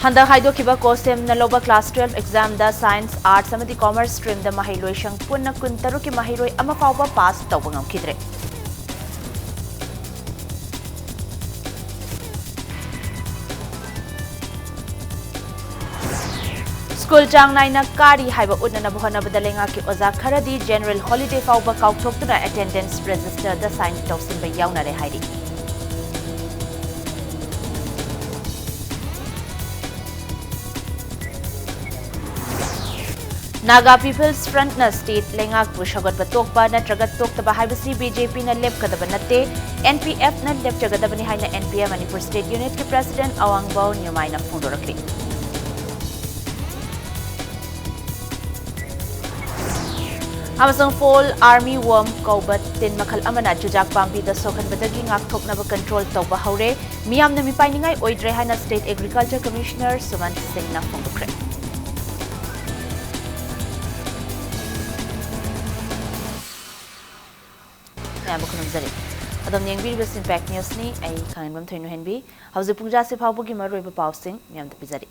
Handa haido kiba kosem na loba class 12 exam da science arts amadi commerce stream da mahiloi shang punna kuntaru ki mahiroi ama fawba pass tawba ngamkhidre. School chang naina kari haiba udna na buhana badalenga ki oza kharadi general holiday fawba kauthoktuna attendance register da sign tawsin ba yauna re hairi. Naga People's Front na state lengak bu shagot batokpa na tragat toktaba haibasi BJP na lep kadaba natte NPF na lep jagadaba ni haina NPM Manipur State Unit ki President Awangbaw Nyumai na fundorakli. Amasang Fall Army Worm Kaubat tin makal amana jujak pampi da sokhan badagi ngak thoknaba control tawba haure miyam na mipainingai oidre haina State Agriculture Commissioner Suman Singh na fundokre. Adam Yangbir was Impact News ni ay kangbam Thinu Henby. How's Puja se Paubugi Maruba Pausing, Miam the Pizari.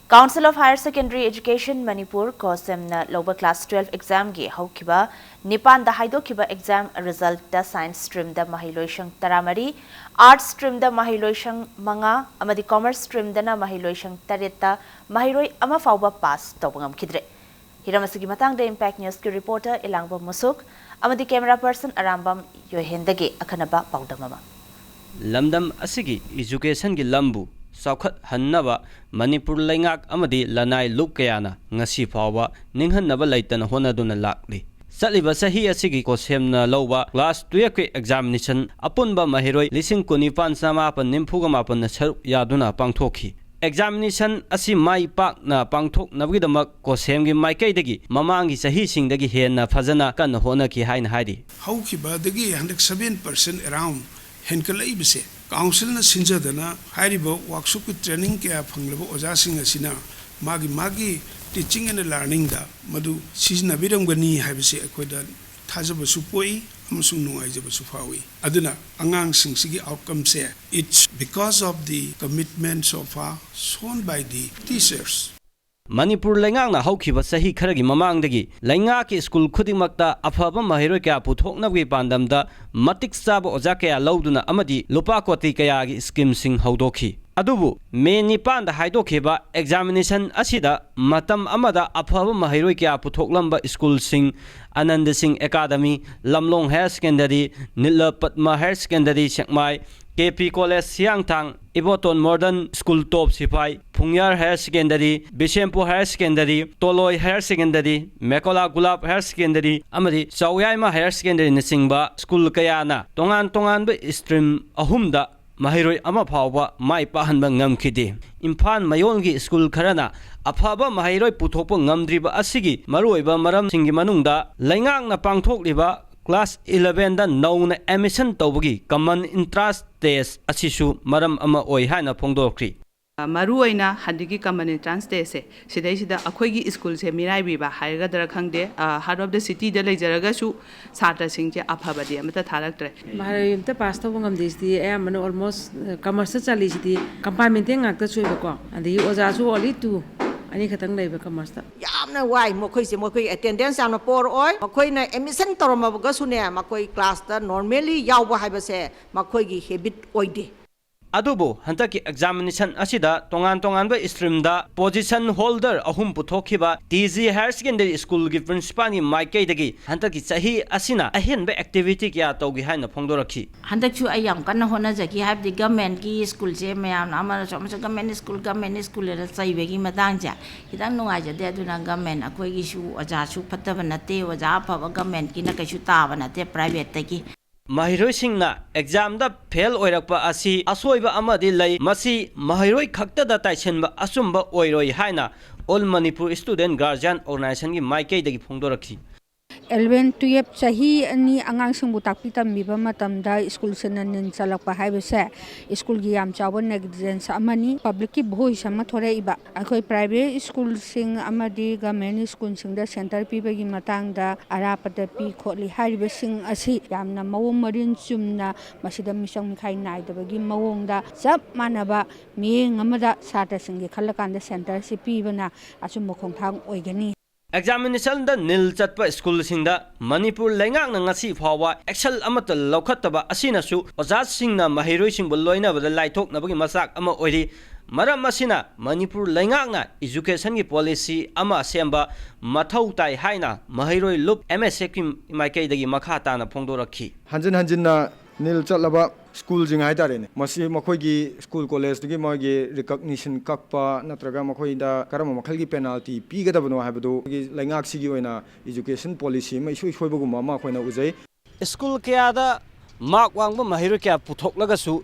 Council of Higher Secondary Education Manipur Kosem na Loba Class 12 exam gi Haukiba Nipan da Haido Kiba exam result da science stream da Mahiloishang Taramari, arts stream da Mahiloishang Manga, Amadi commerce stream da na Mahiloishang Tareta, Mahiroi Ama Fauba pass Tobangam Kidre. Hiramasigi matang da Impact News ki reporter Ilangba Musuk, amadi camera person Arambam Yohendage Akanaba Paudamama. Lamdam Asigi education gi lambu Saukhat Hannaba Manipur Lengak Amadi Lanai Lukayana Ngasi Pawa Ninghanaba Laitan Honaduna Lakli. Saliba Sahi Asigi Kosemna Loba class 12 examination Apunba Mahiroi Lising Kunipan Samapan Nimpugamapan Nasaru Yaduna Pangtoki. Examination asi mai pak na pangthok nabgidamak kosem gi maikai dagi mamangi sahi sing dagi hen na phajana kan hona ki hain haidi haukiba dagi 107% around henkalai bise council na sinjadana hairibo workshop ki training kya phanglabo oja sing asina magi teaching and learning da madu sijna biram gani haibise akoida thajaba supoi amasung nuaijaba sufawi aduna angang sing sigi outcome se it's because of the commitment so far shown by the teachers. Manipur lengang na haukiba sahi kharagi mamangdagi lenga ki school khudingmakta afaba mahiroi kya puthoknabgi pandamda matik sab oja kya lauduna amadi lupa koti kya gi scheme sing haudokhi adubu me nipan da haidokheba examination asida matam amada afaba mahiroi kya puthoklamba school sing Anand Singh Academy, Lamlong Higher Secondary, Nila Patma Higher Secondary Sekmai, KP College Siangtang, Iboton Modern School Top Sipai, Pungyar Higher Secondary, Bishempo Higher Secondary, Toloi Higher Secondary, Mekola Gulab Higher Secondary, Amadi Sawyama Higher Secondary Nisingba, School Kayana, Tongan Be Stream Ahumda, Mahiroi Ama Pawa, Mai Pahanba Ngamkidi, Impan Mayongi School Karana, Afaba Mahiroi Putopo Ngamdriba Asigi, Maruiba Maram Singi Manungda, Lengang na Pangtok Liba, Class 11 da known emission Tobugi, Common Interest Test Asishu, Maram Ama Oihana Pongdokri. Maruina Hadiki Common Entrance Test, Sidesida Akogi School se Mirai Biba, Haiga Drakangde, heart of the city, the Lajaragasu, Sata Singja Apabadi, Meta Taraktre. Marim the pastor of this, the airman almost commerciality, compartmenting actors with the and the Ozazu only two. Ani khatang lay ba kamasta yamna wai mokoi se mokoi attendance amna por oi mokoi na emission torma ga sune mokoi class ta normally yaw ba haiba se mokoi gi habit oide Adubo hantaki examination asida tongan ba stream da position holder ahum puthokiba TG Higher Secondary School gi principal ni Maikai dagi hantaki sahi asina ahen ba activity kya togi haina phongdorakhi handak chu ayam kan hona jaki have the government ki school je mayam amara so government school le sai be gi matang ja hidang nungai ja de aduna government akoi gi shu aja shu phattaba nate aja pha government ki na kai shu ta ba nate private ta ki Mahiroi Singna exam da fail oirakpa asi asoiba amadi lai masi mahiroi khakta da taichenba asumba oiroi haina All Manipur Student Guardian Organization gi Maikai dagi phongdorakhi 11 12 chahi ani angang singbu takpi tambiba matamda school sena nin chalakpa haibase school gi yam chawa negligence amani public ki voice ama thore iba akhoi private school sing amadi government school sing da center piba gi matang da arapata pi kholi hariba sing asi yamna mawong marin chumna masida misang mikhai nai dabagi mawong da chap manaba mieng amada sata sing gi khalakan da center si pibana asum mokhong thang oigani examination da nil chatpa school singda Manipur lengak na ngasi phawa excel amata lokhataba asina su oja singna mahiroi singbu loina bada laithok nabagi masak ama oiri maram asina Manipur lengak na education gi policy ama semba mathau tai haina mahiroi lup MSA ki maikai dagi makha ta na phongdorakhi hanjin na nil chatlaba school jing hai tare ne masi makhoi gi school college gi magi recognition kakpa natraga makhoi da karama makhal gi penalty pi ga dabno habadu gi laingak sigi oina education policy mai soi soibagu mama khoina uzai school kya da mark wangba mahiroi kya puthok laga su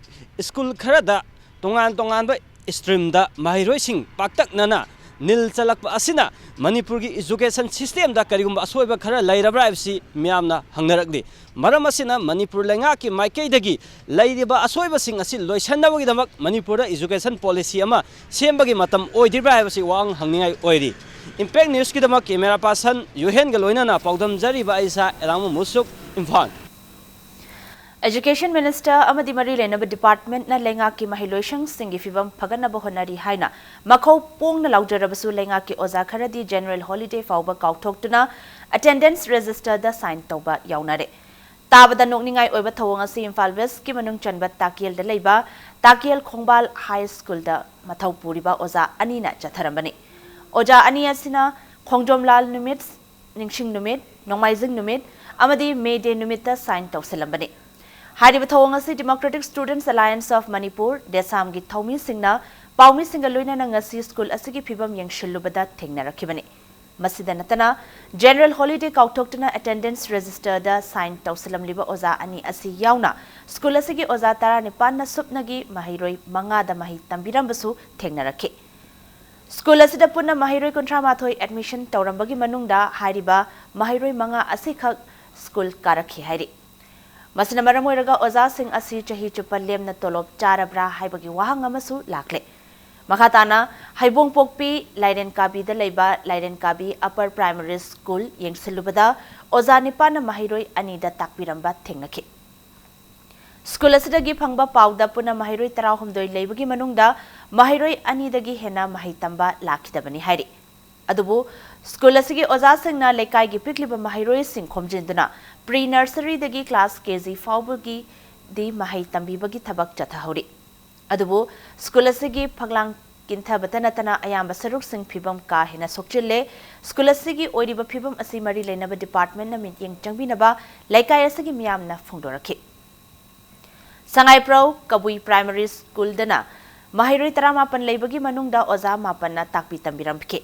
school khara da tongan ba stream da mahiroi sing paktak nana nil chalak asina Manipur gi education system da karigum asoiba khara lairabra fc miamna hangnarakdi maram asina Manipur lenga ki maikai dagi lairiba asoiba sing asi loisanabagi damak Manipur education policy ama sembagi matam oidibra fc wang hangningai oiri impact news ki damak camera person yuhen ga loina na paudam jari ba isa elam musuk imphal Education Minister amadi mari lenaba department na lenga ki mahiloishang singi fibam phagana bahonari haina makhau pong na laujarabasu lenga ki oza kharadi general holiday fauba kauthoktuna attendance register da sign toba yaunare tabada nokningai oiba thawang asi Imphal West ki manung chanba takiel da leiba takiel khongbal high school da mathau puriba oza anina chatharambani oja ani asina khongjomlal numit ningsing numit nongmaijing numit amadi May Day numit da sign tawselambani Hariba thawangasi Democratic Students Alliance of Manipur desam gi thawmi singna paumi singa loina na ngasi school asigi phibam yengshilubada thengnarakibani masida natana general holiday kauthoktuna attendance register da sign tawsalam liba oza ani asi yauna school asigi oza tara nipan na supnagi mahiroi manga da mahi tambirambasu thengnarakhi school asida punna mahiroi kontra mathoi admission tawrambagi manungda hariba mahiroi manga asi khak school karakhi hairi Masina maram oiraga oza sing asi chahi chupa lemna tolop charabra haibagi wahang amasu lakle makhatana haibong pokpi Laiden Kabi da leiba Laiden Kabi upper primary school yengsilubada oza nipana mahiroi ani da takpiramba thengnakhi school asidagi phangba pauda puna mahiroi 19 leibagi manungda mahiroi ani dagi hena mahitamba lakhidabani hairi adubu school asigi oza singna lekai gi pikliba mahiroi sing khomjinduna pre nursery dagi class KG faubugi di mahai tambibagi thabak chathauri adubu school asigi phaglang kintha batanatana ayamba saruk sing phibam ka hena sokchille school asigi oiriba phibam asi mari leinaba department na meeting changbinaba lekai asigi miyamna phongdorakhi sangai pro kabui primary school dana mahiroi 18 leibagi manungda oza mapanna takpi tambiramkhe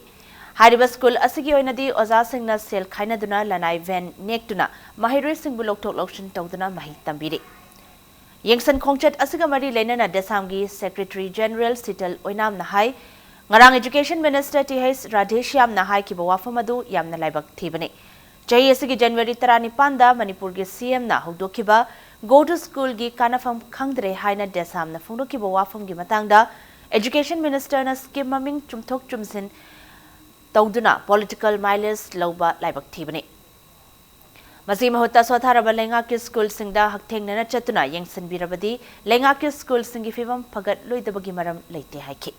Hariba school asigi oinadi oza singna sel khaina duna lanai van nektuna mahiroi singbu lokthok lokshin tawduna mahi tambiri yengsan khongchat asiga mari lenana desamgi secretary general sital oinam nahai ngarang education minister TH Radheshyam nahai ki bawafamadu yamna laibak thibani chahi asigi January 19 da Manipur gi CM na hogdokiba go to school gi kanafam khangdre haina desam na phongdoki bawafam gi matangda education minister na scheme maming chumthok chumsin Tauduna political mileage lauba laibak thibani masi mahutta sotharaba lenga ki school singda hakthengna na chatuna yengsan birabadi lenga ki school singi fibam phagat loidabagi maram leite haiki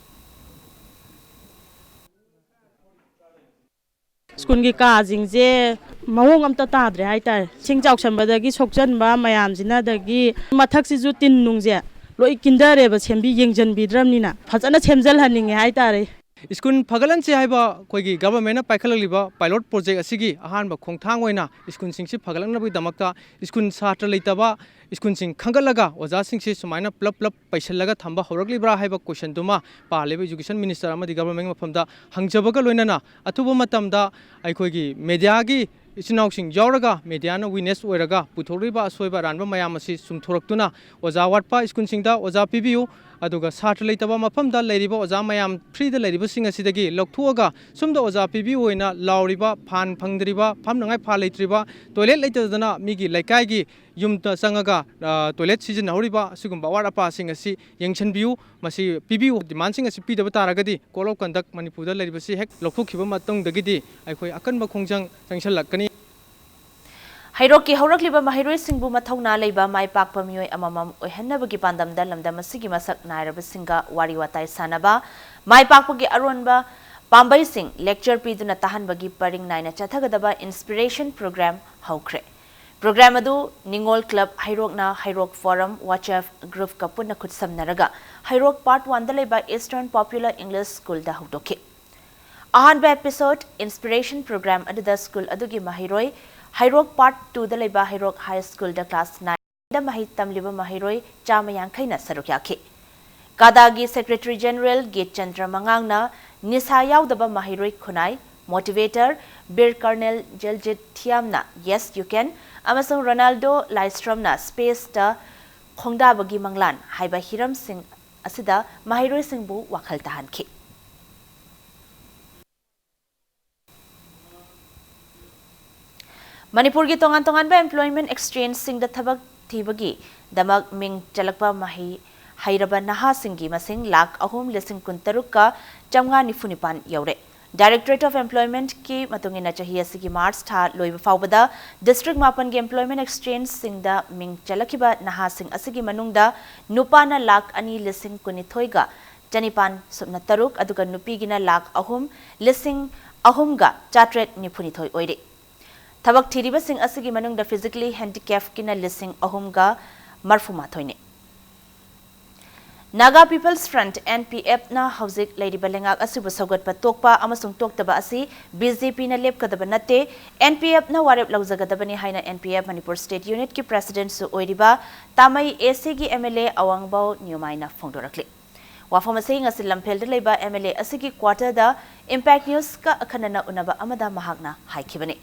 school gi ka jingje mawong amta tadre haitar singjauk sambadagi sokjanba mayamjina dagi mathak si ju tin nungje loi kindare ba sembi yengjan bidramnina phajana semjal haninge haitare School Pagalan Chaiba, Kogi, government of Pakalaliba, pilot project Asigi, Ahan, Kongtangwena, School Singsi Pagalan with Damaka, School Satra Litaba, School Sing Kangalaga, was asking Sumina Plup Paisalaga Tamba, Horogli Haiba question Duma, Parliament Education Minister, the government from the Hangjabaga Lunana, Atubumatamda, Ikogi, Mediagi, Ichinausing Joraga, Mediana, Wines Weraga, Putoriba, Soiba, Ranba Mayamasi, Sumtoraktuna, was our part, School Singda, was our PBU. aduga satra leitaba mafamda leiriba oja mayam free da leiriba sing asidagi loktuaga sumda oja pibi oina lauriba phan phangdriba phamnangai pha leitriba toilet leitadana migi laikai gi yumta sangaga toilet season horiba sigumba wara pa sing asi yengchanbiu masi pibi demand sing asi pidaba taragadi call of conduct manipur da leiriba si hek lokthukhiba matong dagidi aikhoi akanba khongjang changsalakani Hairoki Horakliba Mahiroi Singbu Matona Leba Mai Pakpa Mioi Amamam Ohenabagi Pandam Dalam Masigi Masak Nairaba Singa Wari Watai Sanaba Mai Pakpagi Arunba Pambai Sing Lecture Piduna Tahan Bagi Paring Naina Chathagadaba Inspiration Program Haukre Program Adu Ningol Club Hairokna Hairok Forum Wachaf Group Kapuna Kutsam Naraga Hairok Part 1 Daleba Eastern Popular English School Da Hudoki Ahanba Episode Inspiration Program Adu the School Adugi Mahiroi Hairok Part 2 da leba Hairok High School da Class 9 da mahit tamliba Mahiroi Chamayang Kaina Sarukyaki. Kadagi Secretary General Gate Chandra Mangangna Nisa Yaudaba Mahiroi Kunai, Motivator Bir Colonel Jeljit Thiamna Yes You Can, Amasung Ronaldo Lystrom Space da Khongda Bagi Manglan, Haiba Hiram Singh Asida Mahiroi Singbu Wakal Tahan Ki. Manipur ki tongan ba employment exchange sing da thabak thibagi damak ming chalakpa mahi hairaba naha singi masing lakh ahum lesing kuntaruk ka chamga nifunipan yaure Directorate of Employment ki matungina chahiya sigi March tha loiba fawbada district mapan ki employment exchange sing da ming chalakiba naha sing asigi manungda nupana lakh ani lesing kunithoiga chanipan subna taruk aduga nupigina lakh ahum lesing ahumga chatret nifunithoi oire Tabak Tiriba Singh Asigi Manung the physically handicapped kina listing ahumga marfuma thoine. Naga People's Front NPF na hauzik Lady Balengak Asuba Sogot Patokpa Amasung Toktaba Asi BJP na lep kadaba nate NPF na warep lauzagadabani haina NPF Manipur State Unit ki President su oiriba Tamai AC gi MLA Awangbao Nyumaina Fongdorakli. Wafama saying as Lampel de Leba MLA Asigi quarter da Impact News ka akanana unaba amada mahagna haikibani.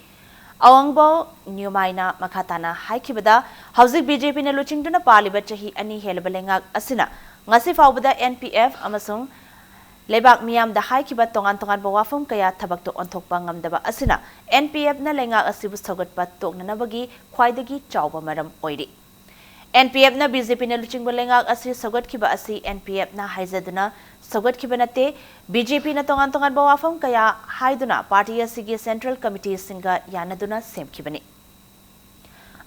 Awangbo Nyumaina Makatana Haikibada, Hausi BJP na Luching Duna Paliba Chahi Ani Helabalengak Asina, Ngasi Faubada NPF Amasung, Lebak Miam the Haikiba Tongan Tongan Bawafum Kaya Tabakto on Tokbangam Daba Asina, NPF na Lenga Asibus Togot Patok Nanabagi, Kwaidagi Chauba Madam Oidi. NPF na BJP na Luching Balengak Asi Sogot Kiba Asi, NPF na Haizaduna. Sogot kibanate BJP na tongan bawafam kaya haiduna party asigi Central Committee singa yanaduna sem kibani.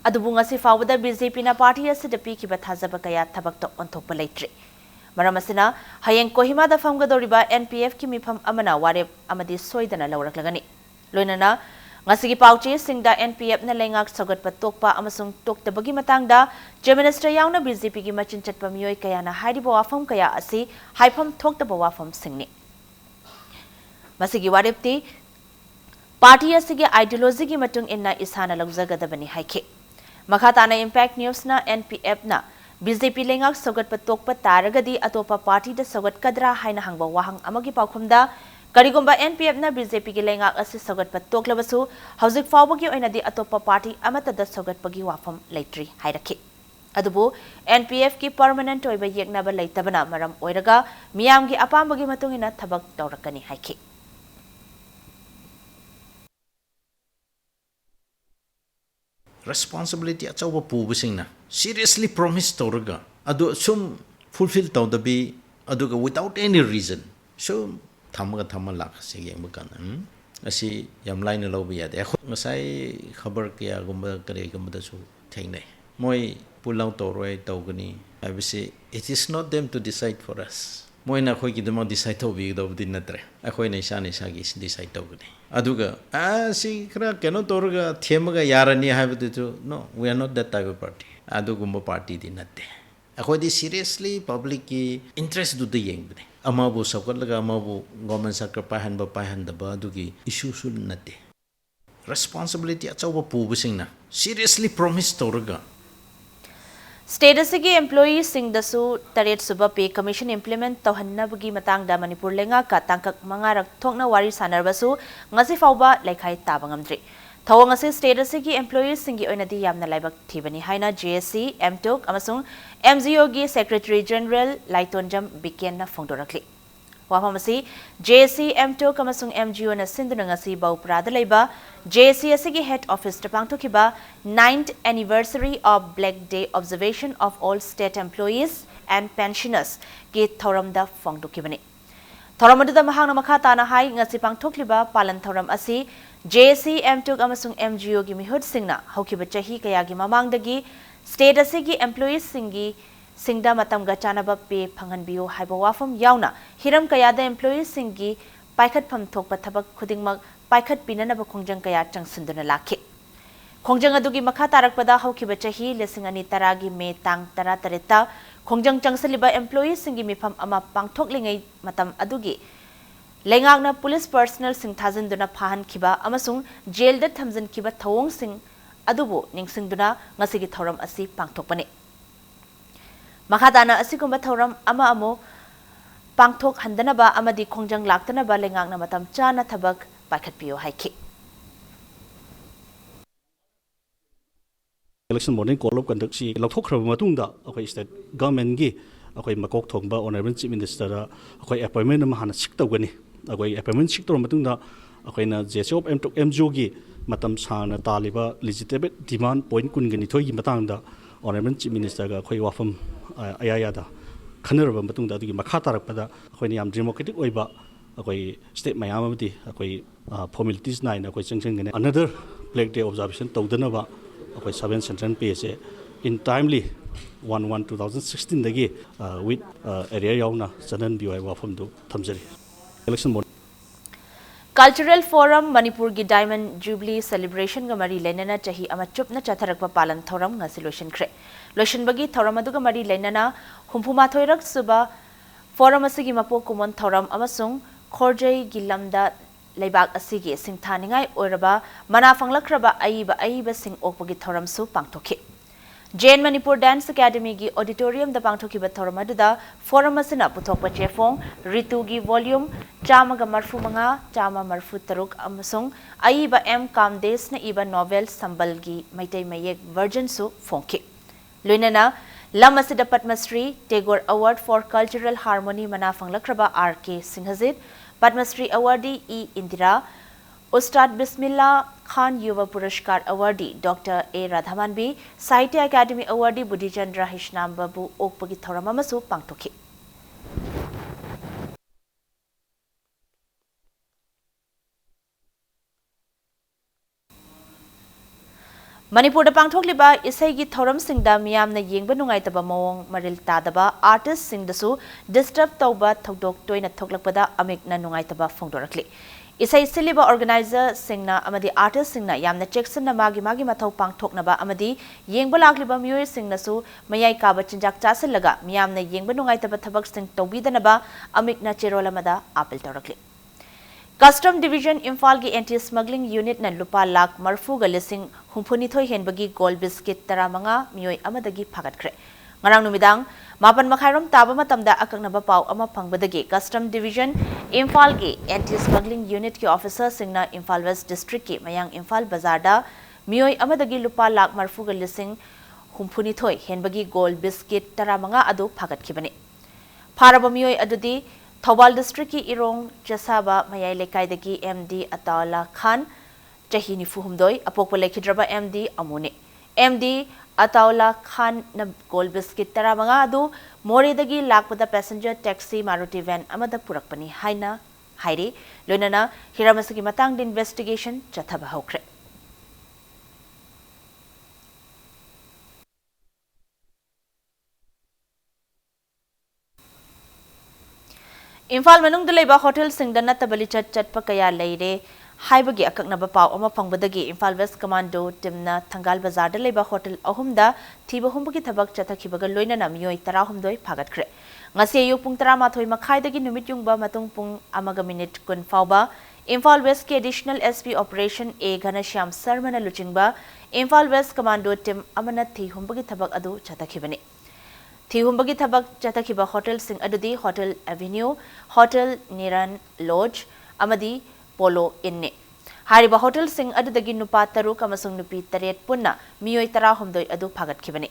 Adubunga si fawada BJP na party asidapi kiba thazaba kaya tabakto onthokpa leitri. Maramasina hayeng Kohima da famga doriba NPF ki mifam amana warep amadi soidana lawraklagani. Loinana ngasigi pauchi singda NPF na lengak sogot patokpa amasung toktabagi matangda Chief Minister yauna BJP gi machin chatpa mioi kaya na haidiba wafam kaya asi haifam thoktaba wafam singni. Masigi warepti party asigi ideology gi matung inna isana lagzagadabani haike. Makhatana Impact News na NPF na BJP lengak sogot patokpa taragadi atopa party da sogot kadra haina hangba wahang amagi paukhumda Karigumba NPF na BJP ki lenga asi sogot patok labasu hauzik fawbagi oina di atopa party amata da sogot pagi wafam leitri hairaki. Adubu NPF ki permanent oiba yeknaba leitabana maram oiraga miyam gi apambagi matungina thabak tawrakani haiki. Responsibility achauba pubusingna seriously promise tawraga adu sum fulfill tawdabi aduga without any reason so thamaga lak se yengba kan asi yam line lo bi ya de ngasai khabar kya gumba kare gumba su thainai moi pulau to roi tawgani abisi it is not them to decide for us moi na khoi ki demo decide to bi do din natre akhoi nei sa gi decide tawgani aduga si kra keno torga themaga yarani habdu no we are not that type of party adugumba party din natte akhoi di seriously public ki interest du de yengbe amabu sakalaga amabu government sector pahanba adugi issue sul nate responsibility achauba pubusingna seriously promise tawraga State asigi employees sing dasu taret suba pay commission implement tawhannabagi matangda Manipur lenga ka tangkak mangarak thokna wari sanarbasu ngasi fawba laikhai tabangamdri Thawang ase state asigi employees singi oinadi yamna laibak thibani haina JSC MTOC amasung MGO gi Secretary General Laitonjam Biken na phongdorakli. Wafam asi JSC MTOC amasung MGO na sinduna ngasi Bauprada laiba JSC asigi head office ta pangthokiba 9th anniversary of Black Day observation of all state employees and pensioners gi thoramda phongdokibani. Thoramadda mahang na makha tana hai ngasi pangthokliba palan thoram asi JSC MTOC amasung MGO gi mihut singna haukiba chahi kaya gi mamangdagi state asigi employees singda matam ga chanaba pe phanganbiyo haiba wafam yauna hiram kaya da employees singi paikhat pham thokpa thabak khudingmak paikhat pinana ba khongjang kaya changsunduna lakhe khongjang adugi makha tarakpada haukiba chahi lesing ani taragi me tang tara tareta khongjang changsaliba employees singi mifam ama pangthoklingai matam adugi Lengagna police personnel sing thazin duna phahan kiba amasung jail da thamjin kiba thawong sing adubu ningsing duna ngasigi thoram asi pangthokpani makhadana asigumba thoram ama amo pangthok handana ba amadi khongjang laktana ba lengagna matam chana thabak paikhatpiyo haiki election morning call of conduct si lathokhraba matungda akai state government gi akai makok thongba honorable chief minister akai appointment ma hana sik tawgani akai appointment sik tor matungda akai na JSO of MGO gi matam sana taliba legitimate demand point kun gani thoi gi matangda honorable chief minister ga akai wafam ayaya da khanaraba matungda agi makha tarakpada akai ni yam democratic oiba akai state mayam amati akai formalities nine akai changchang gani another Black Day observation tawdana ba akai 7 central page in timely 1/1/2016 dagi with area yauna sanan biwa wafam do thamjari election morning Cultural Forum Manipur gi Diamond Jubilee celebration ga mari lenana chahi ama chupna chatharakpa palan thoram ngasi lotion khre lotion bagi thoram aduga mari lenana humpuma thoirak suba forum asigi mapo kumon thoram amasung khorjai gilamda leibak asigi singthaningai oiraba mana phanglakraba aiba sing okpagi thoram su pangthokhi Jain Manipur Dance Academy gi auditorium da pangthokiba thoram aduda forum asina puthokpa chefong ritu gi volume chama ga marfu manga chama marfu taruk amasung aiba M Kamdes na iba novel sambal gi maitai mayek version su phongki loinana lam asida Padma Shri Tagore Award for Cultural Harmony mana phanglakraba RK Singhazit Padma Shri awardee E Indira Ustad Bismillah Khan Yuva Purashkar awardee Dr. A. Radhamanbi Sahitya Academy awardee Budichandra Hishnam Babu Okpagi thoram amasu pangtokhi Manipur da pangthokliba isai gi thoram singda miyamna yengba nungaitaba mawong maril tadaba artist singdasu disturb tawba thodok toina thoklakpada amikna nungaitaba phongdorakli Isai siliba organizer singna amadi artist singna yamna checkson na magi mathau pangthoknaba amadi yengba lakliba miyoi singna su mayai kaba chinjak chasillaga miyamna yengba nungaitaba thabak sing tawbidanaba amikna cherolamada appeal tawrakli Custom Division Imphal gi anti-smuggling unit na lupa lakh marfu ga lising humphunithoi henbagi gold biscuit taramanga miyoi amadagi phagatkre ngarang numidang mapan makhairom taba matamda akaknaba paw ama phangbadagi Custom Division Imphal gi anti-smuggling unit ki officer singna Imphal West District ki mayang Imphal Bazar da miyoi amadagi lupa lakh marfu ga lising humphunithoi henbagi gold biscuit taramanga adu phagatkibani pharaba miyoi adudi Thobal District ki Irong Jasaba Mayai Lekai dagi MD Ataula Khan chahi ni fuhumdoi apokpa lekhidraba MD Amune MD Ataula Khan na gold biscuit taramanga adu More dagi lakpada passenger taxi Maruti van amada purakpani haina hairi loinana hiramasagi matang investigation chathaba hokre Imphal manung dalaiba hotel singdana tabali chatpa kaya leire haibagi akaknaba paw ama phangbadagi Imphal West Commando timna Thangal Bazar da leiba hotel ahumda thiba humbagi thabak chathakhibaga loinana miyoi 13 phagatkre ngasi ayuk pung 13 makhai dagi numit yungba matung pung amaga minute kun fawba Imphal West ki additional SP operation A Ghanashyam Sarmana luchingba Imphal West Commando tim amana thi humbagi thabak adu chatakhibani Thihumbagi thabak chatakhiba hotel sing adudi Hotel Avenue, Hotel Niran Lodge, amadi Polo Inne. Hariba hotel sing adudagi nupa taruk amasung nupi taret punna miyoi tara homdoi adu phagatkhibani.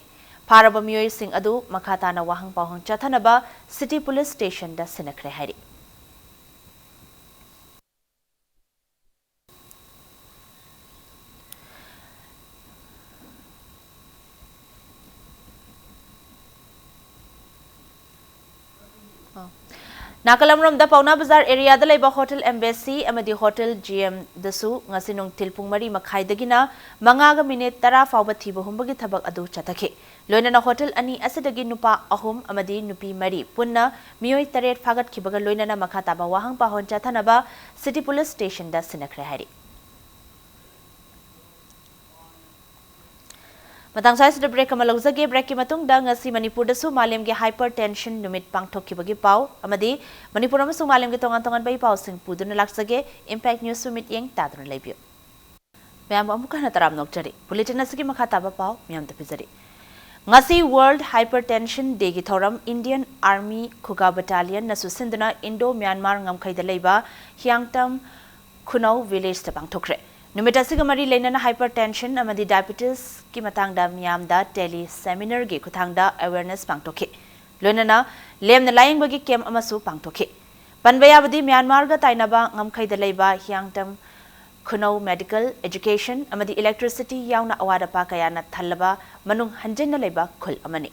Pharaba miyoi sing adu makhatana wahang pawhang chathanaba City Police Station da sinakre hari. Nakalamram da Pauna Bazar area da laiba Hotel Embassy amadi Hotel GM dasu ngasinong tilpung mari makhai dagina mangaga minute tara fawba thiba humbagi thabak adu chathake loina na hotel ani asidagi nupa ahum amadi nupi mari punna miyoi taret phagat khibaga loina na makhata ba wahang pahon chathanaba City Police Station da sinakre hari. Matang sai sida break kama lawjage break ki matung da ngasi Manipur dasu malem ge hypertension numit pangthok ki bagi pau amadi Manipur amasung malem ge tongan bai pau sing puduna laksage impact news sumit yeng tadrun leibyo mayam amuka na taram nokjari bulletin asigi makhata ba pau myam da pizari ngasi World Hypertension Day gi thoram Indian Army Khuga Battalion nasu sinduna Indo Myanmar ngamkhai da leiba Hyangtam Khunau village ta pangthokre Numita Sigamari Lenana hypertension amadi diabetes ki matangda miyamda tele seminar gi kuthangda awareness pangtoke. Lenana lem na lying bagi kem amasu pangtoke. Panbaya badi Myanmar ga tainaba ngamkhai da leiba Hyangtam Khunau medical education amadi electricity yauna awada pa kaya na thalaba manung hanjin na leiba khul amani.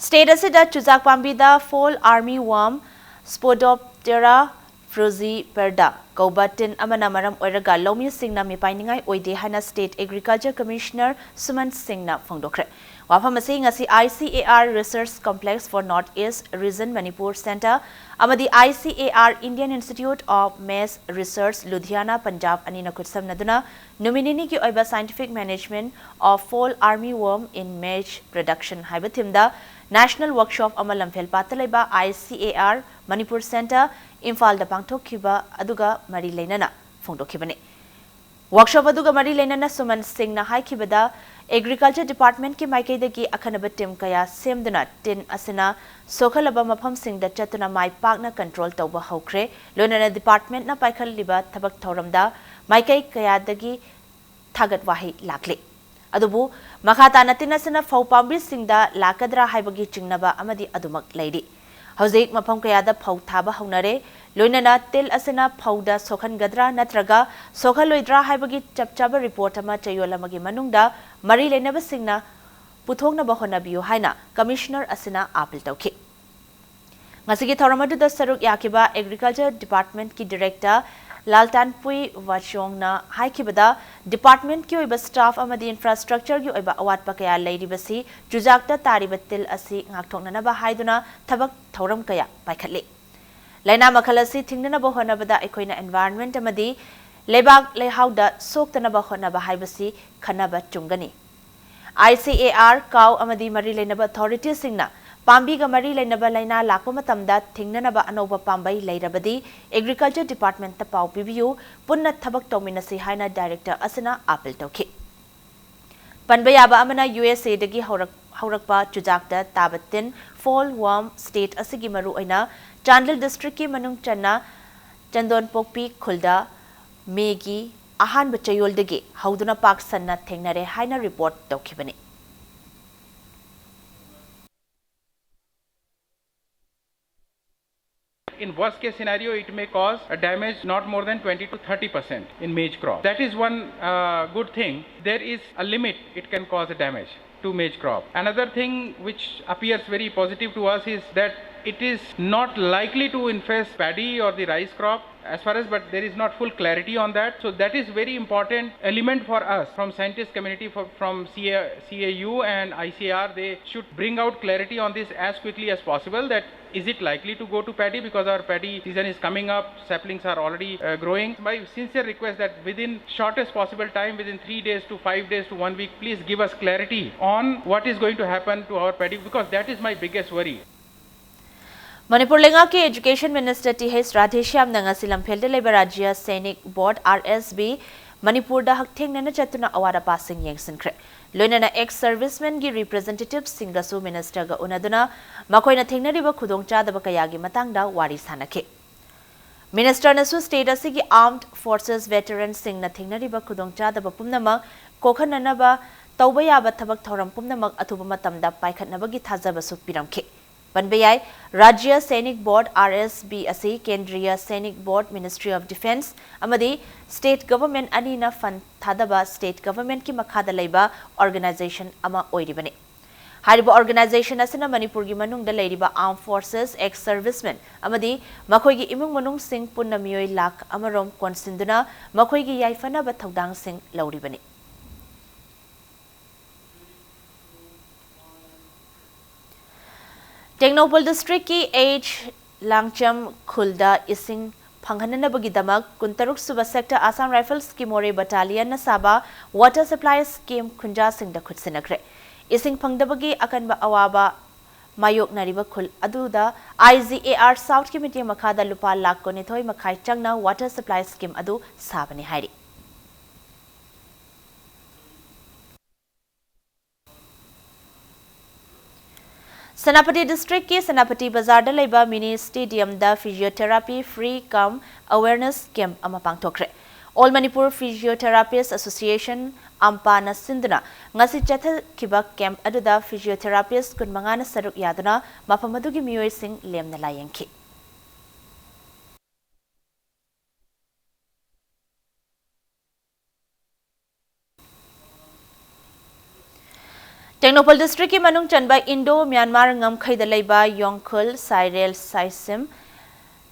State asida chuzak pambida fall army worm Spodoptera frugiperda Kaubatin amana maram oiraga lomi singna mipainingai oide hana State Agriculture Commissioner Sumant Singhna phongdokre. Wafamasi ngasi ICAR Research Complex for North East Region Manipur Center amadi ICAR Indian Institute of Maize Research Ludhiana Punjab anina kutsam naduna nominini ki oiba scientific management of fall army worm in maize production haibathimda National Workshop Amalam Felpataleba ICAR Manipur Center Imphal da Pangthokhiba aduga mari leinana phongdokhibani. Workshop aduga mari leinana Suman Singh na haikibada Agriculture Department ki maikaidagi akhanaba team kaya semduna tin asina sokhalaba mafam singda chatuna mai pakna control tawba hokre loinana department na paikhaliba thabak thoramda maikai kaya dagi thagat wahi lakle. Adubu makhata natina sana fau pambi singda lakadra haibagi chingnaba amadi adumak laidi. Hauzik mafam kayada fau thaba haunare loinana til asana fauda sokhan gadra natraga sokhaloidra haibagi chapchaba report ama chayolamagi manungda mari lenaba singna puthokna bahona biyo haina commissioner asana apil tawki. Ngasigi thoramadu da saruk yakiba Agriculture Department ki director Laltanpui Wachongna haikibada department ki oiba staff amadi infrastructure ki oiba awat pa kaya leiribasi jujakta taribatil asi ngakthoknana ba haiduna thabak thoram kaya paikhatle. Laina makhalasi thingnana ba honabada ekoina environment amadi lebak lehauda soktana ba honaba haibasi khanaba chungani. ICAR Cow amadi mari lenaba authority singna Pambi ga mari lainaba laina lakpa matamda thingnanaba anoba pambai lairabadi Agriculture Department ta pau pibiyu punna thabak tawminasi haina director asana apil tawki. Panbayaba amana USA dagi haurakpa chujakta tabatin fall worm state asigi maru aina Chandel district ki manung channa Chandon Pokpi khulda megi ahan bachayol dagi hauduna pak sanna thengnare haina report tawkibani. In worst case scenario, it may cause a damage not more than 20 to 30% in maize crop. That is one good thing. There is a limit it can cause a damage to maize crop. Another thing which appears very positive to us is that it is not likely to infest paddy or the rice crop as far as, but there is not full clarity on that. So that is very important element for us from scientist community, from CAU and ICR. They should bring out clarity on this as quickly as possible, that is it likely to go to paddy, because our paddy season is coming up, saplings are already growing. My sincere request that within shortest possible time, within 3 days to 5 days to 1 week, please give us clarity on what is going to happen to our paddy, because that is my biggest worry. Manipur lenga ki Education Minister T.H. Radheshyam nanga silam phelde leba Rajya Sainik Board RSB Manipurda hakthengna chatuna awada passing yengsinkre. Loinana ex-servicemen gi representative singasu minister ga unaduna makoina thengnariba khudongchadaba kayagi matangda wari sanake. Minister nasu state asigi armed forces veterans singna thengnariba khudongchadaba pumnama kokhananaba tauba yaba thabak thoram pumnamak athuba matamda paikhatnabagi thajaba su piramkhe. Banbayai Rajya Sainik Board RSB asi Kendriya Sainik Board Ministry of Defence amadi State Government anina fund thadaba State Government ki makhada leiba organization ama oiribani. Hariba organization asina Manipur gi manungda leiriba Armed Forces ex-servicemen amadi makhoi gi imung manung sing punna miyoi lak amarom konsinduna makhoi gi yaifana ba thodang sing lauribani. Technopol district ki H Langcham Khulda ising phanghananabagidamak kuntaruk suba sector Assam Rifles ki More battalion na saba water supply scheme khunja singda khutsinakre ising phangdabagi akanba awaba mayok nariba khul aduda IGAR South Committee makhada lupa lakh konithoi makhai changna water supply scheme adu sabani hairi. Senapati district ki Senapati Bazar da leiba mini stadium da physiotherapy free cum awareness camp ama pangthokre. All Manipur Physiotherapists Association ampa na sinduna ngasi chatha kiba camp aduda physiotherapist kunmanga na saruk yaduna mapamadugi miyoi sing lemna layengki. Technopol district ki manung chanba Indo Myanmar ngam khaida leiba Yongkhul Sairel Saisim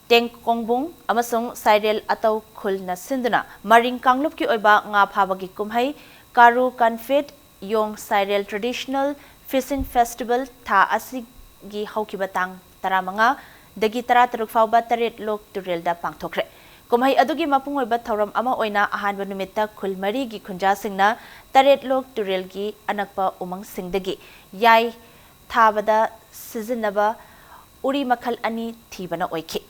Tengkongbung amasung Sairel atau khul na sinduna maring kanglup ki oiba nga phabagi kumhai Karu Kanfet Yong Sairel Traditional Fishing Festival tha asigi haukibatang taramanga dagi tara taruk fauba taret lok turel da pangthokre. Kumhai adugi mapungoi ba thoram ama oina ahanba numitta khulmari gi khunja singna taret lok turel gi anakpa umang singdagi yai thabada sizinaba uri makhal ani thibana oikhe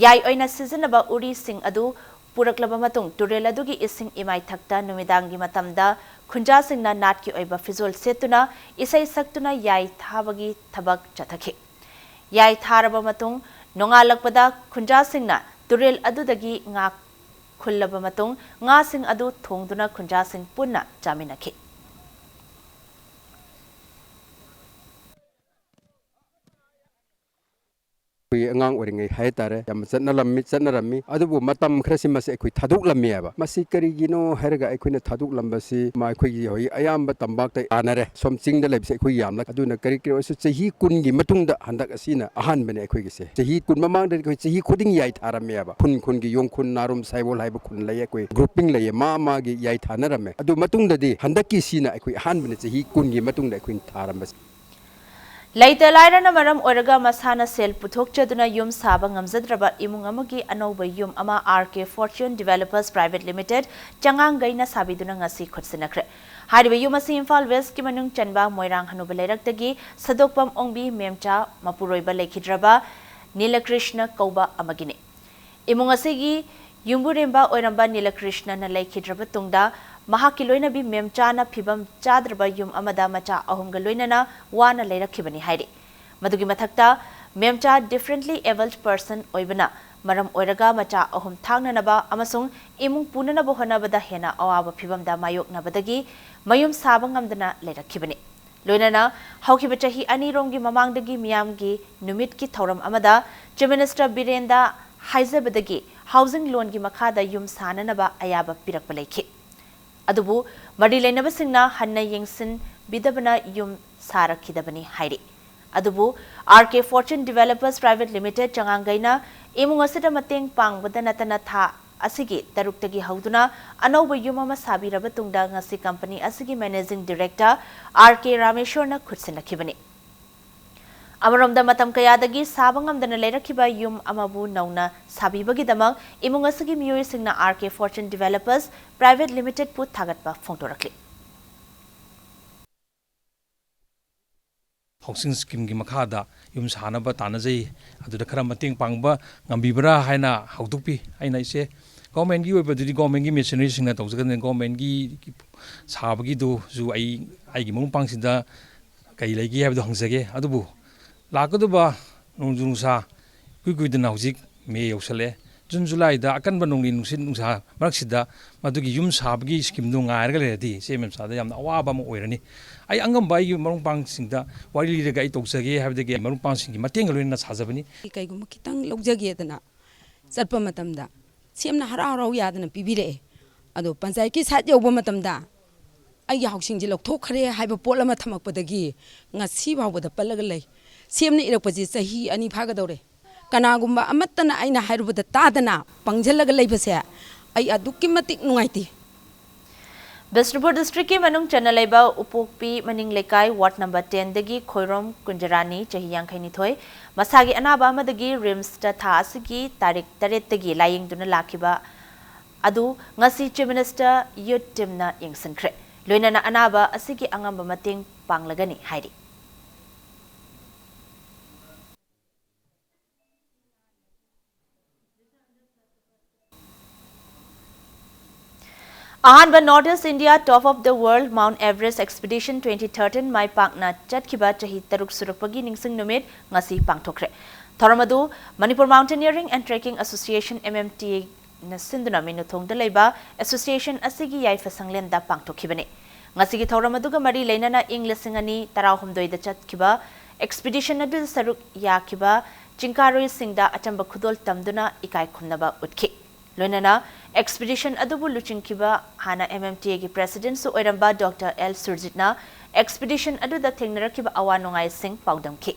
yai oina sizinaba uri sing adu puraklaba matung turel adugi ising imai thakta numidangi matamda khunja singna nat ki oiba fizol setuna isai saktuna yai thabagi thabak chathakhe yai tharaba matung nongalakpada khunja singna Turel adudagi nga khullaba matung nga sing adu thongduna khunja sing punna jaminakhi. Angang oringai hai tare yam channarammi adubu matam khrasi mase ekhui thaduk lammi aba masi karigino hairaga ekhuina thaduk lambasi ma ekhui gi hoi ayamba tambak tai anare somching da lebse ekhui yamla aduna kari kri osu chahi kun gi matungda handak asina ahan bane ekhui gi se chahi kun mamang da ekhui chahi khuding yai tharammi aba khun gi yong khun narum saibol haiba khun lai ekhui grouping lai ma gi yai thanarame adu matungda di handak ki sina ekhui ahan bane chahi kun gi matungda ekhui tharambas Later Lairana Maram Oraga Masana Sel Putok Chaduna Yum Sabang Amzadraba Imungamagi Anoba Yum Ama RK Fortune Developers Private Limited Changang Gaina Sabiduna Ngasi Kutsinakre. Hariba Yumasi Infal West Kimanung Chanba Moirang Hanubalektagi Sadokpam Ongbi Memcha Mapuroiba Lekidraba Nilakrishna Kauba Amagine. Imungasigi Yumburemba Oiramba Nilakrishna na Lekidraba Tungda Mahakiloina bi memchana phibam chadraba yum amada macha ahumga loinana wana leirakibani hairi madugi mathakta memcha differently abled person oibana maram oiraga macha ahum thangnanaba amasung imung punanaba honabada hena awaba phibamda mayoknabadagi mayum sabangamdana leirakibani loinana haukiba chahi ani romgi mamangdagi miyamgi numit ki thoram amada Chief Minister Birenda haizabadagi housing loan gi makhada yum sananaba ayaba pirakpa leikhi Adubu Mari Lenaba Singna Hanna Yingsin Bidabana Yum Sarakidabani Hairi. Adubu RK Fortune Developers Private Limited Changangaina Imungasita Mateng Pang Wadanatana Tha Asigi Taruktagi Hauduna Anoba Yumama Sabi Rabatunda Ngasi Company Asigi Managing Director RK Rameshwarna Kutsina Kibani. Amaramda matam kayadagi sabangamdana leirakhiba yum amabu nauna sabibagidamang imungasagi miyoi singna RK Fortune Developers Private Limited put thagatpa phongtorakli. Housing scheme gi makhada yum sanaba tanajai aduda khara mating pangba ngambibra haina haudukpi aina ise government की ओइबदुदी government की missionary सिंगना तौजगन government की साबगी दो जु आई की मरु पांगसिदा कई लेगी है हंसगे अदुबु लाकदुबा नोंजुनुसा कुइदना हजिक मे यौसले जुन जुलाई दा अकनब नोंनि नुसिन नुसा मरक्सिदा मदुगी युम साबगी स्कीम नु ngairga लेदी सेमेम सादा याम अवाबा म ओइरनी आई अंगम बाई मरु पांगसिंदा वारी लिरगा आई तौजगे हैबदगे मरु पांगसिंगी मतेंग लोइना साजबनी कईगुम खितंग लौजगेदना चटप मतमदा सेमना हरा हराव यादना पिबिरे अदो पंचायत की साथ यौब मतमदा आई हाउसिंग जी लौथोखरे हाइब पोल अमा थमकपदगी ngasi बावबदा पलग लै सेमना इरकपजे सही अनि फागदौरे कनागुम्बा अमत्तना आइना हाइरुबदा तादना पंगजलग लैबसे आई अदुक्कि मतिक नुंगाइति बिष्णुपुर डिस्ट्रिक्ट की मनुंग चनलेबा उपोकपी मनिंग लेकाई वार्ड नंबर 10 दगी खोइरोम कुंजरानी चही यांखैनिथोय मसागी अनाबा अमदगी रिम्स ता थासगी तारीख 3 दगी लायिंगदुना लाखिबा अदु ngasi chief minister youth teamna yengsankhre लोइनाना अनाबा असिगी अंगंबा मतेंग पांगलगनी हाइरी अहानबा north east India top of the world mount Everest expedition 2013 माई पाकना चटखिबा चही तरुक सुरुपगी निंगसिंग नुमित ngasi पांगथोखरे थोरमदु Manipur mountaineering and trekking association MMTA na sinduna minuthong da leiba association asigi yaifa sanglenda पांगथोखिबने ngasi gi thoramaduga mari leinana ing lesingani tarahumdoi da chatkhiba expedition adu saruk yakiba चिंकारoi सिंगदा अचंबा खुदोल तमदुना इकाई खुन्नबा उठखि लोइनाना एक्सपीडिशन अदुबु लुचिंखिबा हाना MMTA की president सु ओइरंबा doctor L सुरजितना expedition अदुदा थेंगनरखिबा अवा नोंगाई सिंग पाउदमखि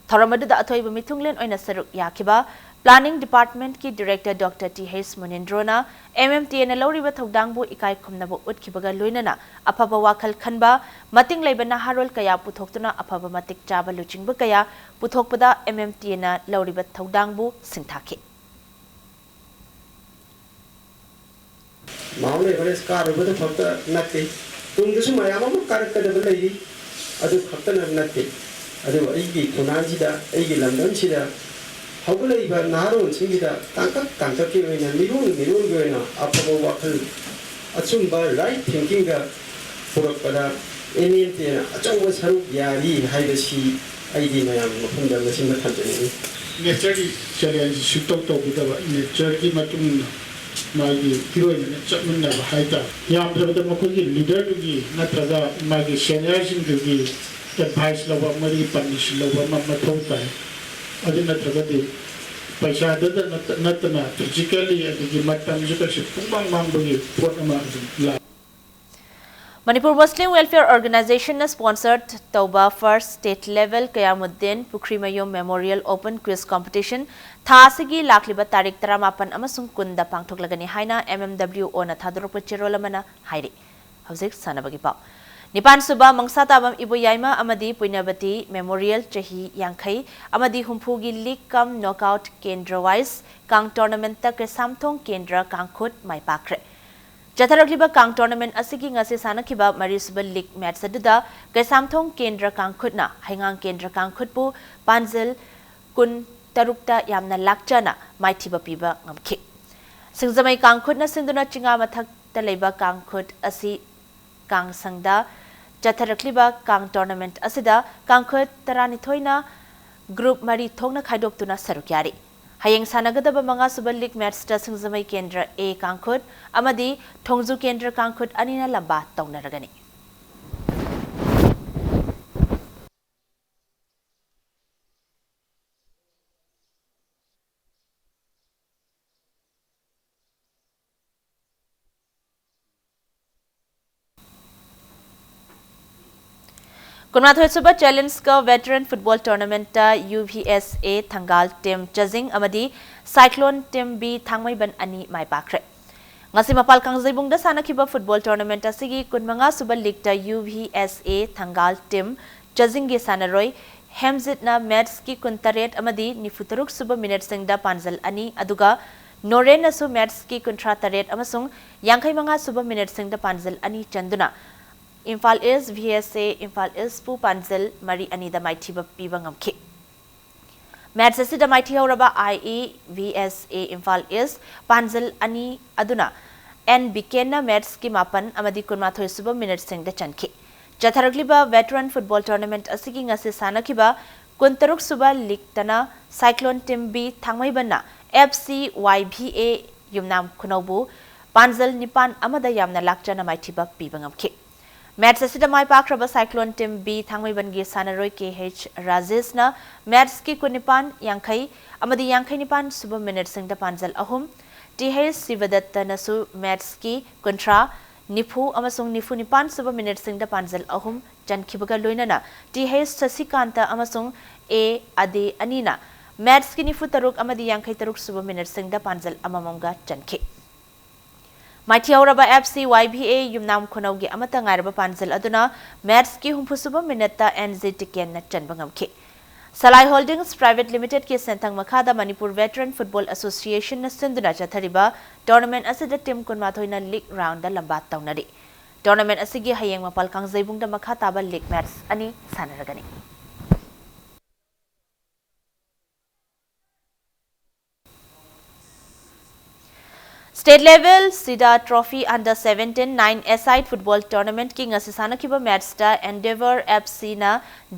थोरमदुदा अथोइबा मिथुंगलेन ओइना सरुक याखिबा planning department की director doctor TH मुनिंद्रोना MMTA ना लौरिबा थौदांगबु इकाई खुन्नबा उठखिबगा लोइनाना अफबा वाखल खनबा मतिंग लेबना हारोल कया पुथोक्तुना अफबा मतिक चाबा लुचिंगबा कया पुथोकपदा MMTA ना लौरिबा थौदांगबु सिंगथाखि माउंट एवरेस्ट कारुबद फक्त नत्ते तुंगदसु मयाम अमु कारकदब लैदि अदु खतन नत्ते अदु अइगी खुनाजिदा अइगी लंदनसिदा हौगलैबा नारोन सिंगिदा तांकक की ओइना मिरुन गोइना अफबो वाखल अचुंबा राइट थिंकिंग गा पुरकपदा MMTA ना अचौबा सरुक यारी हाइबसी अइगी मयाम मफुंदा मसिंगा थाजनी नेचर की चैलेंज सुटो तो बिदबा नेचर की मतुंग मागी हिरोइन चमन हाइता याम जबद मखोगी लीडर दुगी नत्रगा मागी सीनियर सिंग दुगी एडवाइस लवा मरी पनिश लवा मथौ ताय अदि नत्रगदि पैसा दद नतना फिजिकली अदि मतम जुकस पुंबांग मांगबगी पोटमा ला Manipur Muslim Welfare Organization na sponsored Tauba First State Level Kayamuddin Pukrimayom Memorial Open Quiz Competition Thasigi Lakliba Tarik Taramapan amasung kunda pangthoklagani haina MMWO na thadorokpa cherolamana hairi hauzik sanabagi pau Nipan suba mangsa tabam ibu yaima amadi puinabati Memorial chahi yankai amadi humpugi league kam knockout kendra wise kang tournament ta kesamthong kendra kangkhut mai pakre Jatharokliba kang tournament asigi ngasi sanakiba Marisba League match aduda Kesamthong Kendra Kangkhutna Haingang Kendra Kangkhutpu Panzil kun tarukta yamna lakchana maithiba piba ngamkhi Singzamai Kangkhutna sinduna chinga mathak talaiba Kangkhut asi kang sangda Jatharokliba kang tournament asida Kangkhut taranithoina group mari thongna khaidoktuna sarukyari Hayeng sanagadaba mga subal league match ta Singzamai Kendra A Kangkhut amadi Thongju Kendra Kangkhut anina lamba taunaragani Kunmathoi suba challenge ka veteran football tournament ta UVSA Thangal team Chazing amadi Cyclone team B Thangmai ban ani mai pakre Ngasi mapal kangzaibung da sanakiba football tournament asigi kunmanga suba league ta UVSA Thangal team Chazing ge sanaroi Hemzit na match ki kuntaret amadi nifutaruk suba minute singda panzal ani aduga Noren na su match ki kuntra taret amasung yangkai manga suba minute singda panzal ani chanduna Imphal is VSA Imphal is pu panzil mari anida maithiba piba ngamkhi match असिदा माइथि हौरबा IEVSA Imphal east पांजल अनि अदुना N बिकेना match की मापन अमदी कुनमाथोय सुब मिनट सिंह चनखी चथरगलिबा वेटरन फुटबॉल टूर्नामेंट असिगी ngasi sanakhiba 23 suba league tana cyclone team B thangmaibana FCYVA yumnam khunaubu panjal nipan amada yamna lakchana maithiba pibangamkhi match असिदा माई पाख्रबा साइक्लोन टीम बी थांगमैबनगी सानरोय KH राजेशना मैच की कुनिपान यांखै अमदी यांखै निपान सुब मिनट सिंह पांजल अहुम TH शिवदत्तनसु मैच की कुंट्रा निफु अमसुंग निफु निपान सुब मिनट सिंह पांजल अहुम चनखिबगा लोइनना TH शशिकांत अमसुंग A अदे अनीना मैच की निफु तरुक अमदी यांखै तरुक सुब मिनट सिंह पांजल अममंगा चनखि माइथियावरबा FCYVA युमनाम खुनौगी अमता ngairaba panjal aduna मैच की हुंफुसुब मिनटा NZ टिकेन न चनबंगमखि सलाई होल्डिंग्स प्राइवेट लिमिटेड के सेंथंग मखादा मणिपुर वेटरन फुटबॉल एसोसिएशन न सिंधुना चथरिबा टूर्नामेंट असिदा टीम कुनमाथोइना लीग राउंड लंबा तौनरी टूर्नामेंट असिगी हयेंग मपल कांगजैबुंगदा मखा ताबा लीग मैच अनि सानरगनी State level Sida Trophy Under 17 9 aside football tournament ki ngasi sanakiba match da Endeavour FC na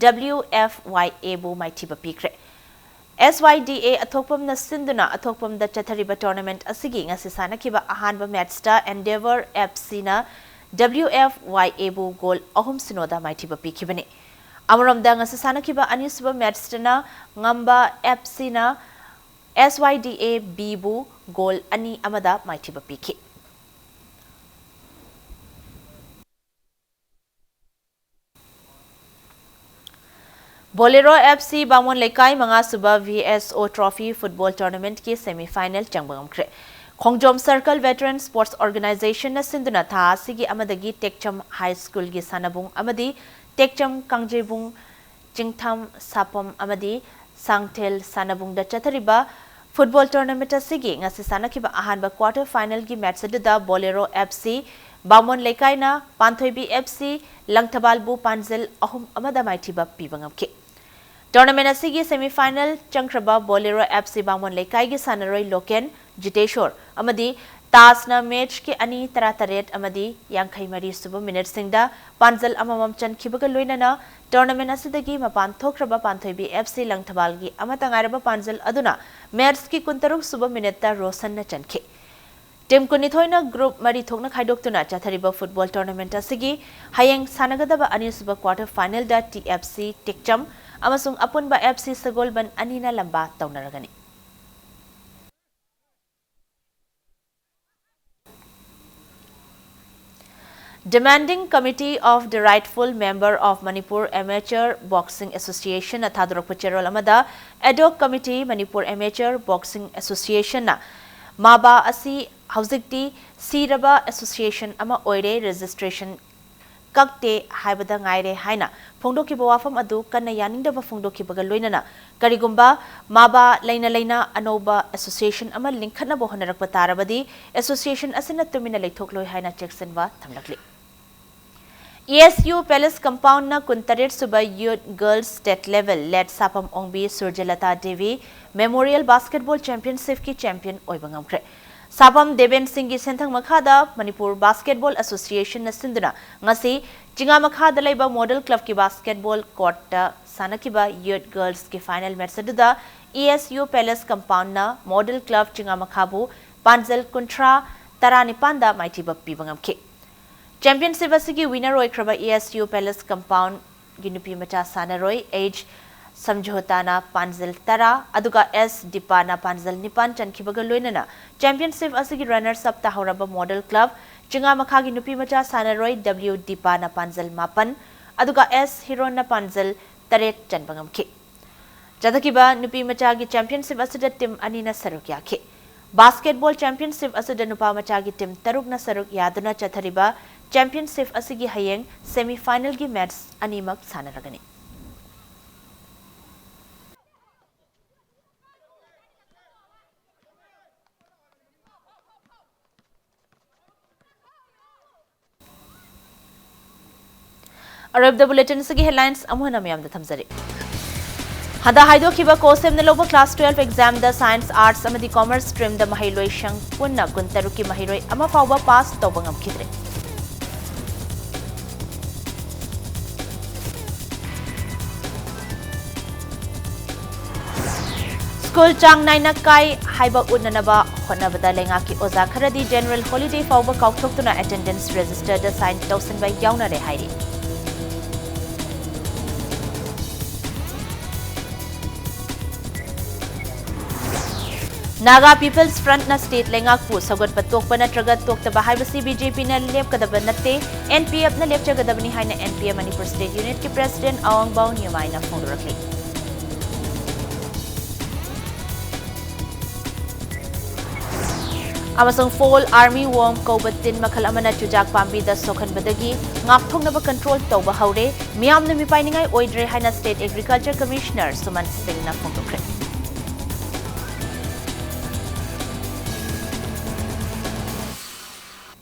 WFYA bu maithiba pikre SYDA athokpam na sinduna athokpam da chathariba tournament asigi ngasi sanakiba ahanba match da Endeavour FC na WFYA bu goal ahum sinoda maithiba pikibani amarom da ngasi sanakiba anisuba match na ngamba FC na SYDA B bu goal ani amada maithiba pikhi Bolero FC Bamon Lekai Manga Suba VSO Trophy Football Tournament ki semi final changbangkre Khongjom Circle Veteran Sports Organization na sinduna tha sigi amadagi Tekcham High School gi sanabung amadi Tekcham Kangjebung Jingtham Sapam amadi Sangthel sanabung da chathariba Football tournament asigi ngasi sanakiba ahanba quarter final gi match aduda Bolero FC Bamon Lekai na Panthoibi FC Langthabal bu Panjal ahum amada maithiba pibangamki Tournament asigi semi final changkraba Bolero FC Bamon Lekai gi sanaroi Loken Jiteshwar amadi Tasna match ki ani tarataret amadi yankhai mari suba minute singda Panjal amamam chankibaga loinana tournament asidagi mapan thokraba Panthoibi FC Langthabal gi amata ngairaba Panjal aduna match ki kuntaruk suba minute ta Rosan na chanki Team kunithoina group mari thokna khaidoktuna chathariba football tournament asigi hayeng sanagadaba ani suba quarter final da TFC Tekcham amasung apunba FC Sagolban anina lamba taunaragani Demanding Committee of the Rightful Member of Manipur Amateur Boxing Association na thadrok pacherol amada Ad hoc Committee Manipur Amateur Boxing Association na maba asi hauzikti siraba association ama oire registration kakte haibada ngaire haina phongdokiba wafam adu kanna yaningdaba phongdokibaga loinana karigumba maba leina anoba association ama linkhatna bo honarakpa tarabadi association asina tumina leithokloi haina checksenwa thamlakli ESU Palace Compound na kuntaret suba Youth Girls State Level led Sapam Ongbi Surjalata Devi Memorial Basketball Championship ki champion oibangamkre Sapam Deben Singh gi senthang makhada Manipur Basketball Association na sinduna ngasi jinga makhada laiba Model Club ki basketball court ta sanakiba Youth Girls ki final match aduda ESU Palace Compound na Model Club jinga makhabu Panjal Kuntra Taranipanda maithiba pibangamkhe Championship asigi winner oikraba ESU Palace Compound ginupi macha sanaroi age samjhotana Panjal Tara aduga S Dipana Panjal Nipan chankibaga loinana Championship asigi runners up tahoraba Model Club jinga makha ginupi macha sanaroi W Dipana Panjal Mapan aduga S Hirona Panjal Taret chanbangamki jadakiba nupi macha gi Championship asida team anina sarukyakhe Basketball Championship asida nupa macha gi team tarukna saruk yaduna chathariba Championship asigi hayeng semi final gi match animak sanaragani Arab the bulletin sigi headlines amuhana miyam da thamjari Hada Haidokiba Kosem the Lobo Class 12 exam the Science Arts Amadi Commerce stream the Mahiloi Shang Punna Kuntaruki Mahiroi Amafawa pass Tobangam Kidre. School Chang Naina Kai Haiba Udnanaba Honavada Lengaki Oza Karadi General Holiday Fauba Kauktuna attendance registered the sign Tausen by Yauna de Heidi. Naga People's Front na state Lengakpu Sagot Patok Panatragat Tok the Bahibasi BJP na Lep Kadabanate NPF na lecture Gadabani Hina NPM Manipur State Unit ki President Awang Bao Nyumay na Fondurakli. Amasong Fall Army Worm Kobatin Makal Amana Chujak Pambi the Sokan Badagi Ngakthong na ba control Toba Haure Miam na Mipainingai Oidre Hina State Agriculture Commissioner Suman Singh na Fondurakli.